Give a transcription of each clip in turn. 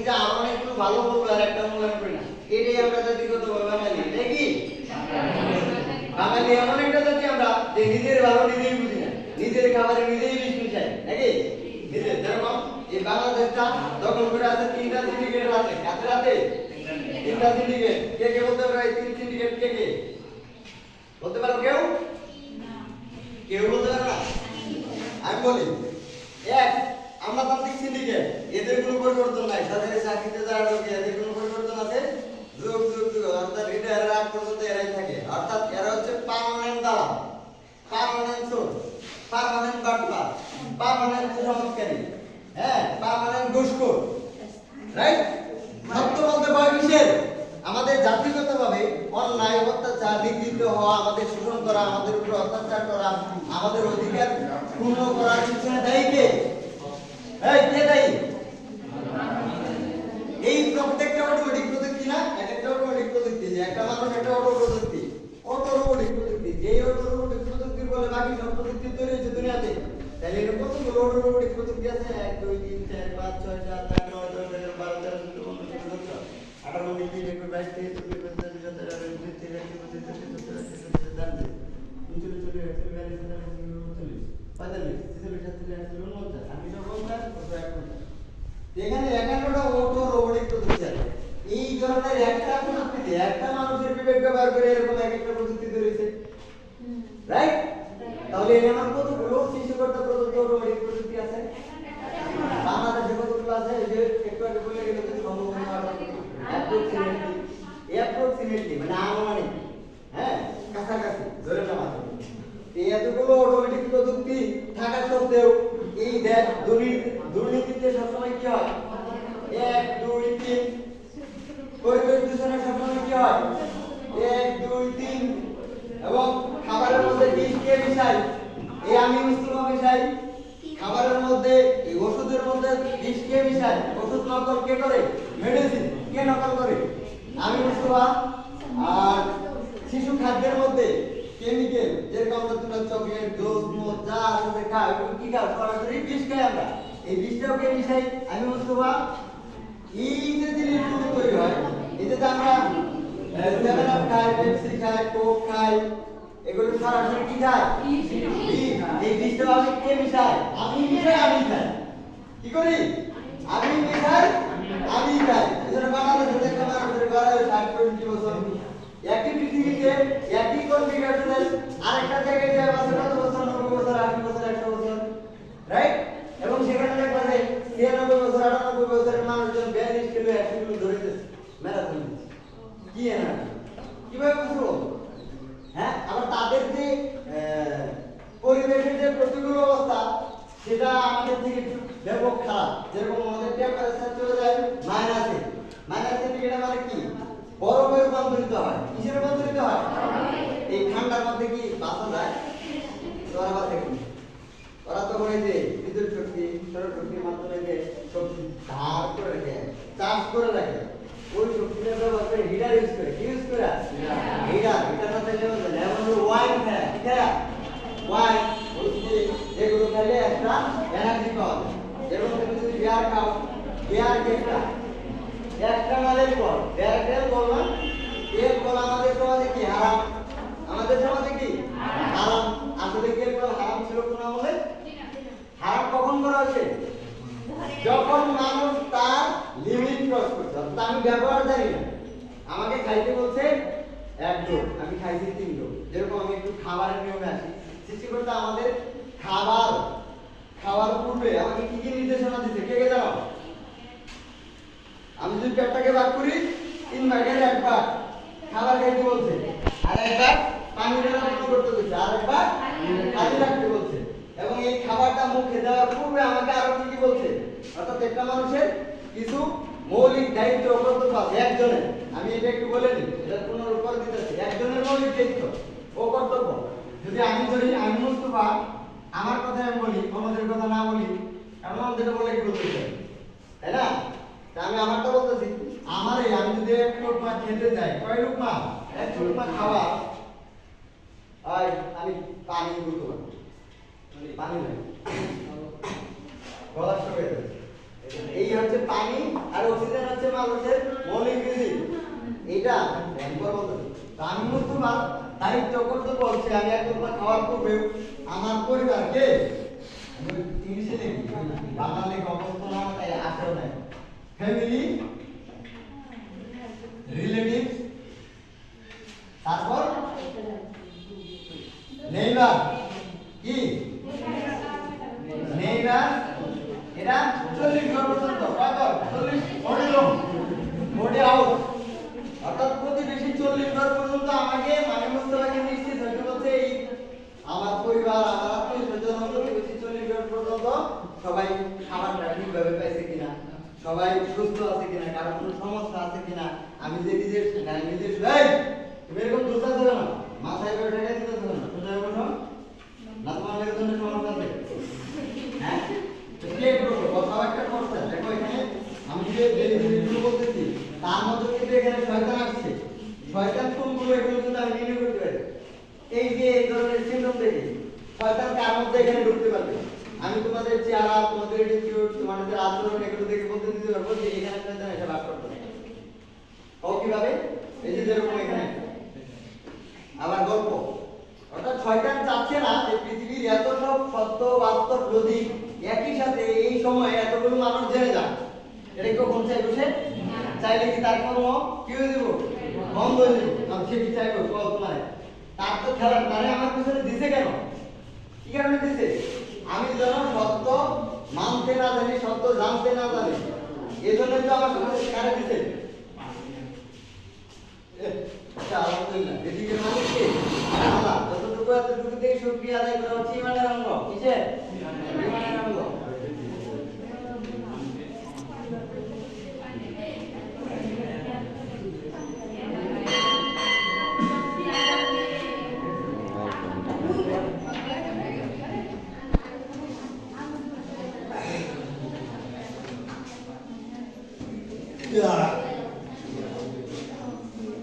এটা আমার একটু ভালো বলবো আর একটা মূল্যায়ন করি না, এটাই আমরা জাতিগত বাঙালি, তাই কি? বাঙালি এমন একটা জাতি আমরা যে নিজের ভালো নিজেই বুঝি না, নিজের খাবারে নিজেই বিষ মিশাই, নাকি? নিজের যেরকম এই বাংলাদেশটা দখল করে আছে তিনটা সিন্ডিকেটের হাতে, কাদের হাতে? তিনটা সিন্ডিকেট। কে কে বলতে পারো এই তিন সিন্ডিকেট কে কে বলতে পারো? কেউ কেউ বলতে পারো না? আমি বলি, এক আমলাতান্ত্রিক সিন্ডিকেট, এদের কোনো পরিবর্তন নাই, সরকারি চাকরিতে যারা ঢোকে এদের কোনো পরিবর্তন আছে? যুগ যুগ যুগ অর্থাৎ রিটায়ারের আগ পর্যন্ত এরাই থাকে, অর্থাৎ এরা হচ্ছে পার্মানেন্ট দালাল, পার্মানেন্ট চোর, পার্মানেন্ট বাটপার, পার্মানেন্ট কুসংস্কারী, হ্যাঁ, পার্মানেন্ট ঘুষখোর, রাইট? সত্য বলতে ভয় কিসের? আমাদের জাতিগতভাবে অন্যায় অত্যাচার নিগৃহীত হওয়া, আমাদের শোষণ করা, আমাদের উপর অত্যাচার করা, আমাদের অধিকার পূর্ণ করার পিছনে দায়ী কে? এই কে দায়ী? এই প্রত্যেকটা অটোমেটিক প্রযুক্তি না, এক একটা অটোমেটিক প্রযুক্তি, যে একটা মানুষ একটা অটো প্রযুক্তি, অটো রোবটিক প্রযুক্তি, যেই অটো রোবটিক প্রযুক্তির বলে বাকি সব প্রযুক্তি তৈরি হয়েছে দুনিয়াতে। তাহলে এর কতগুলো অটো রোবটিক প্রযুক্তি আছে? 1 2 3 4 5 6 7 8 9 10 11 12 13 14 15 16 18 19 20 21 22 23 24 25 26 এখানে 51টা অটো রোবটিক প্রযুক্তি আছে। এই ধরনের একটা প্রযুক্তিতে একটা মানুষের বিবেক ব্যবহার করে এরকম এক একটা প্রযুক্তি তৈরি হয়েছে, রাইট? তাহলে এর আমার কতগুলো শিশুকর্তা প্রযুক্তি রোবটিক প্রযুক্তি আছে? বাংলাদেশে কতগুলো আছে? এই যে একটু আগে বলে গেল যে অ্যাপ্রক্সিমেটলি মানে আনুমানিক, হ্যাঁ, কাছাকাছি ধরে নেওয়া যায়। এই এতগুলো অটোমেটিক প্রযুক্তি থাকা সত্ত্বেও এই দেশ দুর্নীতিতে সবসময় কি হয়? 1 2 3 পরিবেশ দূষণে সবসময় কি হয়? 1 2 3 এবং খাবারের মধ্যে বিষ কে মিশায়? এই আমি মুস্তফা মিশাই। খাবারের মধ্যে এই ওষুধের মধ্যে বিষ কে মিশায়? ওষুধ নকল কে করে? মেডিসিন কে নকল করে? আমি মুস্তফা। আর শিশু খাদ্যের মধ্যে কেমিক্যাল, যেরকম তোমরা চকলেট, জুস, মদ যা আছে খাও, কি খাও? সরাসরি বিষ খাই আমরা। এই বিষটাও কে মিশাই? আমি মুস্তফা। এই যে জিনিসগুলো তৈরি হয়, এতে তো আমরা সেভেন আপ খাই, পেপসি খাই, কোক খাই, এগুলো সরাসরি কি খাই? এই বিষটাও আমি কে মিশাই? আমি মিশাই, আমি খাই। কি করি? আমি মিশাই, আমি খাই। এজন্য বাংলাদেশে দেখতে মানুষের ঘরে 60-70 বছর একই পৃথিবীতে একই কনফিগারেশনের আরেকটা জায়গায় যায় আছে কত বছর? 90 বছর, 80 বছর, 100 বছর, রাইট? এবং সেখানে দেখবা যে 96 বছর, 98 বছরের মানুষজন 42 কিলো 100 কিলো ধরেছে ম্যারাথন দিচ্ছে। কি না কিভাবে বুঝবো? হ্যাঁ, আবার তাদের যে পরিবেশের যে প্রতিকূল অবস্থা সেটা আমাদের থেকে ব্যাপক খারাপ। যেরকম আমাদের টেম্পারেচার চলে যায় মাইনাসে, মাইনাসে এটা মানে কি? বরফে রূপান্তরিত হয়। কিসে রূপান্তরিত হয়? এই ঠান্ডার মধ্যে কি বাঁচা যায়? ওরা বাঁচে কি? ওরা তো বলে যে বিদ্যুৎ শক্তি, সৌরশক্তির মাধ্যমে যে শক্তি ধার করে রাখে, চার্জ করে রাখে, ওই শক্তিটা ব্যবহার করে হিটার ইউজ করে। কি ইউজ করে? হিটার। হিটার সাথে যেমন ওয়াইন খায়, কি খায়? ওয়াইন, যেগুলো খাইলে একটা এনার্জি পাওয়া যায়। যেমন তুমি যদি বিয়ার খাও, বিয়ার একটা নালের পর তেল বললাম, তেল বল আমাদের সমাজে কি হারাম? আমাদের সমাজে কি হারাম? আসলে কি এগুলো হারাম ছিল কোন আমলে? হারাম কখন করা হয়েছে? যখন মানুষ তার লিমিট ক্রস করছে। অর্থাৎ আমি ব্যবহার জানি না, আমাকে খাইতে বলছে 1 ডোজ, আমি খাইছি 3 ডোজ। যেরকম আমি একটু খাবারের নিয়মে আসি, সৃষ্টিকর্তা আমাদের খাওয়ার পূর্বে আমাকে কি কি নির্দেশনা দিতে কে কে জানো? আমি যদি পেটটাকে ভাগ করি 3 ভাগের 1 ভাগ খাবার খাইতে বলছে, আর 1 ভাগ পানি রাখতে করতে বলছে, আর 1 ভাগ পানি রাখতে বলছে। এবং এই খাবারটা মুখে দেওয়ার পূর্বে আমাকে আরো কি কি বলছে? অর্থাৎ একটা মানুষের কিছু মৌলিক দায়িত্ব ও কর্তব্য আছে একজনের। আমি এটা একটু বলে দিই, এটা পুনরুত্তর দিতেছি। একজনের মৌলিক দায়িত্ব ও কর্তব্য। যদি আমি ধরি আমি মুস্তফা, আমার কথা আমি বলি, অন্যদের কথা না বলি, কারণ অন্যদের বলে কি বলতে চাই, তাই না? তা আমি আমারটা বলতেছি, আমি যদি 1 লোকমা খেতে যাই, কয় লোকমা? 1 লোকমা খাওয়া, আমি পানি বলতে পারি, পানি নাই, গলা শুকিয়ে যাচ্ছে, এই হচ্ছে পানি আর অক্সিজেন হচ্ছে মানুষের মৌলিক বৃদ্ধি। এটা একবার বলতে আমি মুসলমান দায়িত্ব করতে বলছি, আমি একবার খাওয়ার পূর্বে আমার পরিবারকে ইংলিশে লিখি, বাংলা লেখা অবস্থা না তাই আসলে নাই, ফ্যামিলি, রিলেটিভ, তারপর নেইবার, কি নেইবার, এটা 40 ঘর পর্যন্ত, কয় ঘর? 40 মোটে আউট, অর্থাৎ প্রতিবেশী 40 ঘর পর্যন্ত আমাকে মানে মুস্তাফাকে নিশ্চিত হতে বলছে এই আমার পরিবার, আমার আত্মীয় স্বজন, প্রতিবেশী 40 ঘর পর্যন্ত সবাই খাবারটা ঠিকভাবে পাইছে কিনা, সবাই সুস্থ আছে কিনা, কারো কোনো সমস্যা আছে কিনা, আমি যে নিজের এই তুমি এরকম দোষা দেবে না, মাথায় করে ঠেকে দিতে হবে না, সোজা বসো না, তোমার জন্য সমস্যা আছে, হ্যাঁ ক্লিয়ার করো, কথা একটা করতে দেখো এখানে আমি যে জিনিসগুলো বলতেছি তার মধ্যে কিন্তু এখানে শয়তান আসছে, শয়তান কোনগুলো এগুলো কিন্তু আমি নির্ণয় করতে পারি। এই যে এই ধরনের সিম্পটম দেখি শয়তান কার মধ্যে এখানে ঢুকতে পারবে, আমি তোমাদের চেহারা, তোমাদের অ্যাটিটিউড, তোমাদের আচরণ এগুলো দেখে বলতে দিতে পারবো যে এখানে শয়তান এটা বাস করতে পারে। ও কিভাবে? এই যে যেরকম এখানে আবার গল্প, অর্থাৎ শয়তান চাচ্ছে না যে পৃথিবীর এত সব সত্য বাস্তব লজিক একই সাথে এই সময়ে এতগুলো মানুষ জেনে যাক। এটা কখন চাইবো সে? চাইলে কি তার কর্ম কি হয়ে যাবো? বন্ধ হয়ে যাবো। আমি সে কি চাইবো তোমার? তার তো খেলার মানে আমার পিছনে দিছে কেন? কি কারণে দিছে? আমি যেন সত্য মানতে না জানি, সত্য জানতে না জানি, এই জন্য তো আমার কারে দিছে। আলহামদুলিল্লাহ, এদিকে মালিক কে? আল্লাহ। যতটুকু এতটুকু দিয়ে শুকরিয়া আদায় করা হচ্ছে ইমানের অঙ্গ। কিসের? ইমানের অঙ্গ।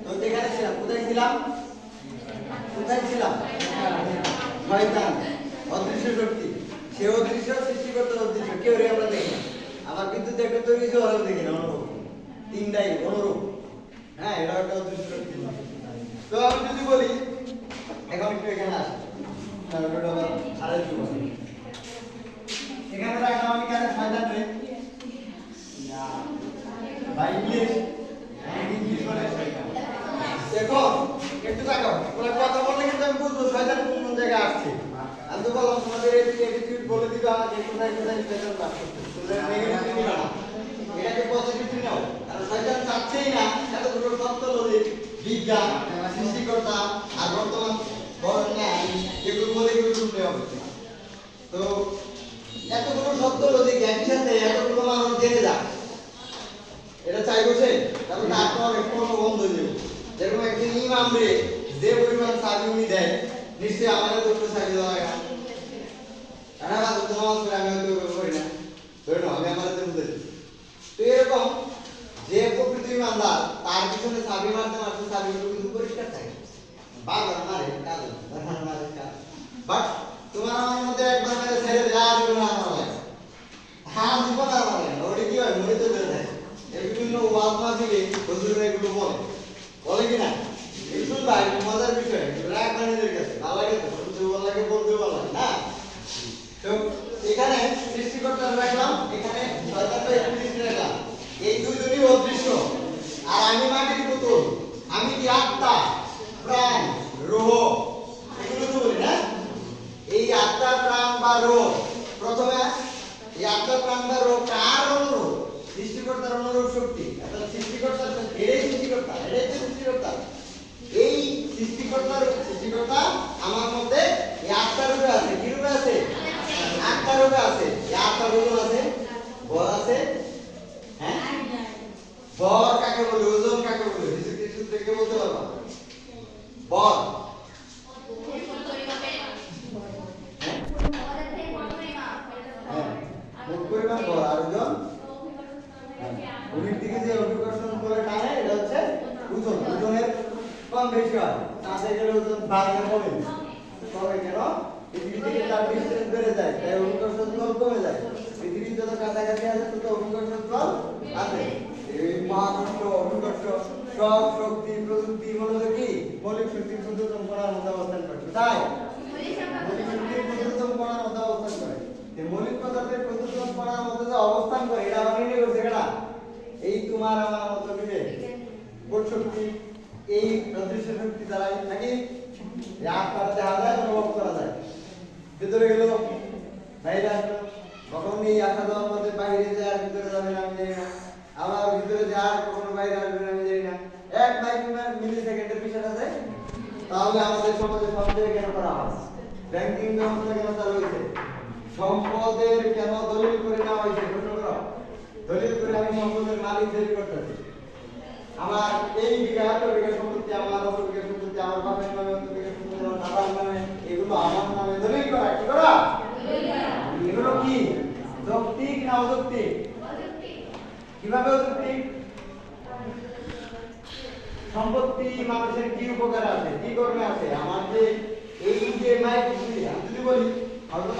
তো যেখানে ছিলাম, কোথায় ছিলাম? শয়তান, অদৃশ্য শক্তি, সে অদৃশ্য, সৃষ্টিকর্তা অদৃশ্য, কেউ রে আমরা দেখি না। আবার কিন্তু দেখতে তৈরি হয়েছে ওরাও দেখি না, অনুভব তিনটাই অনুরূপ। হ্যাঁ, এটা একটা অদৃশ্য শক্তি। তো আমি যদি বলি এখন একটু এখানে আসি, এখানে রাখলাম আমি কেন শয়তান রে ভাই, ইংলিশ বলে দেখো একটু তাকাও, ওরা কথা বললে কিন্তু আমি বুঝবো শয়তান কোন জায়গায় আসছে। আমি তো বললাম তোমাদের অ্যাটিটিউড বলে দিবা যে কোথায় কোথায় শয়তান বাস করছে, তোমরা নেগেটিভ নিবা না, এটাকে পজিটিভ নাও। কারণ শয়তান চাচ্ছেই না এতগুলো সত্য লজিক, বিজ্ঞান, সৃষ্টিকর্তা আর বর্তমান এগুলো বলে এগুলো শুনতে হবে। তো এতগুলো সত্য লজিক একই সাথে এতগুলো মানুষ জেনে যাক, এটা চাইবো সে, কারণ তারপর একটু বন্ধ হয়ে যাবে। যেরকম একদিন ইমাম রে যে পরিমাণ সাবি উনি দেয়, নিশ্চয়ই আমাদের তো একটু সাবি দেওয়া হয় না। এটা বাদ নামাজ পড়ে আমি হয়তো করি না, ধরে নাও আমি আমাদের বুঝেছি। তো এরকম যে প্রকৃত ইমানদার তার পিছনে সাবি মারতে মারতে সাবিগুলো কিন্তু পরিষ্কার থাকে, বারবার মারে কাজ মারে কাজ, বাট তোমার আমার মধ্যে একবার মেরে ছেড়ে দেওয়া জীবন আমার লাগে, হ্যাঁ জীবন আমার লাগে, ওটা কি হয় মরে তো বেড়ে যায়। বিভিন্ন ওয়াজ মাহফিলে হুজুররা এগুলো বলে কিনা, একটু ভাই মজার বিষয়, রাগ বানিয়ে কাছে ভালো লাগে তো, শুনতেও ভালো লাগে, বলতেও ভালো লাগে না। তো এখানে সৃষ্টিকর্তা রাখলাম, এখানে শয়তানটা একটু রাখলাম, এই দুজনই অদৃশ্য, আর আমি মাটির পুতুল, আমি কি আত্মা, প্রাণ, রূহ এগুলো তো বলি না। এই আত্মা, প্রাণ বা রূহ, প্রথমে এই আত্মা, প্রাণ বা রূহ কার অনুরূপ? সৃষ্টিকর্তার অনুরূপ শক্তি। অর্থাৎ সৃষ্টিকর্তার এটাই সৃষ্টিকর্তা, এটাই তো সৃষ্টিকর্তা। এই সৃষ্টিকর্তা আমার মধ্যে এই আত্মার রূপে আছে। কি রূপে আছে? আত্মার রূপে আছে। এই আত্মার ওজন আছে, বল আছে। হ্যাঁ, বল কাকে বলে, ওজন কাকে বলে, কিছু থেকে বলতে পারবা? বল পরিমাণ বল আর ওজন উনির দিকে যে অভিকর্ষণ করে টানে, এটা হচ্ছে ওজন। ওজনের কম বেশি হয়, তাতে গেলে ওজন বাড়বে কমে, কমে কেন? পৃথিবী থেকে তার ডিস্টেন্স বেড়ে যায়, তাই অভিকর্ষণ বল কমে যায়। পৃথিবী যত কাছাকাছি আছে তত অভিকর্ষণ আছে। এই মহাকর্ষ, অভিকর্ষ, সব শক্তি, প্রযুক্তি মূলত কি মৌলিক শক্তির ক্ষুদ্রতম কণার মধ্যে অবস্থান করে। তাই মৌলিক শক্তির ক্ষুদ্রতম কণার মধ্যে অবস্থান করে। এই মৌলিক পদার্থের ক্ষুদ্রতম কণার মধ্যে যে অবস্থান করে এটা আবার নির্ণয় করছে কেনা? এই তোমার আমার মতো বিবেক, কোন শক্তি? এই অদৃশ্য শক্তি দ্বারাই নাকি আকার দেখা যায়, অনুভব করা যায়। ভিতরে গেল, বাইরে আসলো, কখন এই আশা দেওয়ার মধ্যে বাইরে যায় আর ভিতরে যাবে না আমি জানি না। আবার ভিতরে যায় আর কখনো বাইরে আসবে না আমি জানি না। 1 মিলি সেকেন্ডের পিছনে আছে। তাহলে আমাদের সমাজে সঞ্চয় কেন করা হয়? ব্যাংকিং ব্যবস্থা কেন চালু হয়েছে? সম্পদের কেন দলিল করে নেওয়া হয়েছে? প্রশ্ন করো। দলিল করে আমি সম্পদের মালিক তৈরি করতেছি। আমার এই বিঘা এত বিঘা সম্পত্তি, আমার অত বিঘা সম্পত্তি, আমার বাপের নামে অত বিঘা সম্পত্তি, আমার দাদার নামে, এগুলো আমার নামে দলিল করা। কি করা? এগুলো কি যৌক্তিক না অযৌক্তিক? কিভাবে অযৌক্তিক? সম্পত্তি মানুষের কি উপকার আছে, কি কর্মে আছে? আমার যে এই যে মাইক যদি বলি অন্তত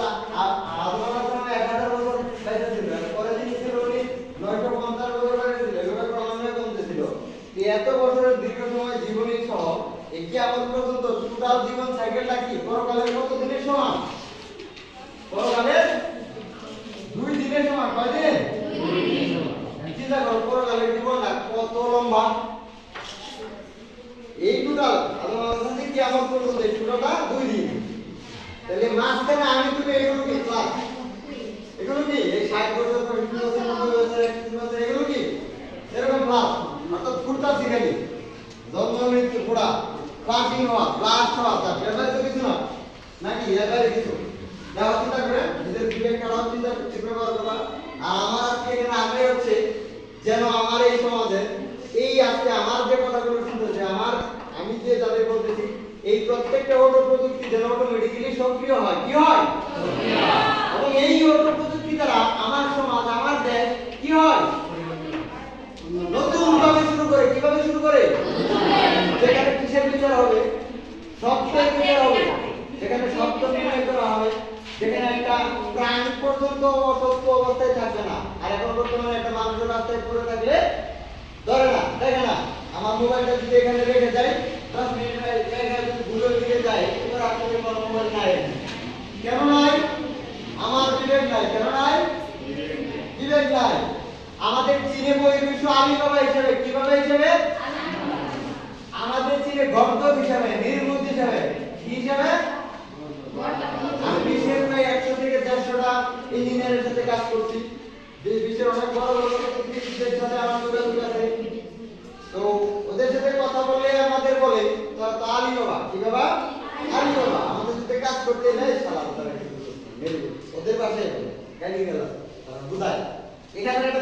আদমার সময় 1000 বছর বেঁচে ছিল, পরে যিনি ছিল উনি 950 বছর বেঁচে ছিল, এভাবে ক্রমান্বয়ে কমতে ছিল। এত বছরের দীর্ঘ সময় জীবনী সহ এই কিয়ামত পর্যন্ত টোটাল জীবন সাইকেলটা কি পরকালের কত দিনের সমান? পরকালের 2 দিনের সমান। কয় দিন? 2 দিন সমান। চিন্তা করো পরকালের জীবনটা কত লম্বা। এই টোটাল আল্লাহর কাছে কিয়ামত পর্যন্ত এই টোটালটা 2 দিন। তাহলে মাঝখানে আমি তুমি এগুলো কি ক্লাস? এগুলো কি এই 60 বছর 50 বছর 90 বছর 31 বছর এগুলো কি এরকম ক্লাস? অর্থাৎ ফুলটা শিখালি জন্ম মৃত্যু পড়া ক্লাসিং হওয়া ব্লাস্ট হওয়া তার ব্যাপারে তো কিছু না নাকি? ব্যাপারে কিছু দেখো, চিন্তা করে নিজের বিবেক কাটাও, চিন্তা করতে ব্যবহার করবা। আর আমার আজকে এখানে আগ্রহ হচ্ছে যেন আমার এই সমাজে এই আজকে আমার যে কথাগুলো শুনতেছে, আমি যে যাদের বলতেছি এই প্রত্যেকটা অটো প্রযুক্তি যেন অটোমেটিক্যালি সক্রিয় হয়। কি হয়? সক্রিয় হয়। এবং এই অটো প্রযুক্তি দ্বারা আমার সমাজ, আমার দেশ কি হয়? নতুন ভাবে শুরু করে। কিভাবে শুরু করে? যেখানে কিসের বিচার হবে? সত্যের বিচার হবে। যেখানে সত্য নির্ণয় করা হবে, যেখানে একটা প্রাণ পর্যন্ত অসত্য অবস্থায় থাকবে না। আর এখন বর্তমানে একটা মানুষের রাস্তায় পড়ে থাকলে ধরে না, দেখে না। আমার মোবাইলটা যদি এখানে রেখে যাই 10 মিনিট জায়গায় যদি ভুলে দিকে যায়, এবার আপনাদের কোনো মোবাইল নাই। কেন নাই? আমার বিবেক নাই। কেন নাই? বিবেক নাই। আমাদের চীনে বহির্বিশ্ব আলিবাবা হিসেবে, কিভাবে হিসেবে? আমাদের চীনে গর্দভ হিসেবে, নির্বুদ্ধ হিসেবে, কি হিসেবে? আমি বিশ্বের প্রায় 100 থেকে 150টা ইঞ্জিনিয়ারের সাথে কাজ করছি। বিশ্বের অনেক বড় বড় দেশের সাথে আমার যোগাযোগ আছে। তো ওদের সাথে কথা বলে আমাদের বলে আলিবাবা, কি বাবা? আলিবাবা আমাদের সাথে কাজ করতে নেই সালাম তারা, ওদের পাশে গেলি গেল বুঝায় এখানে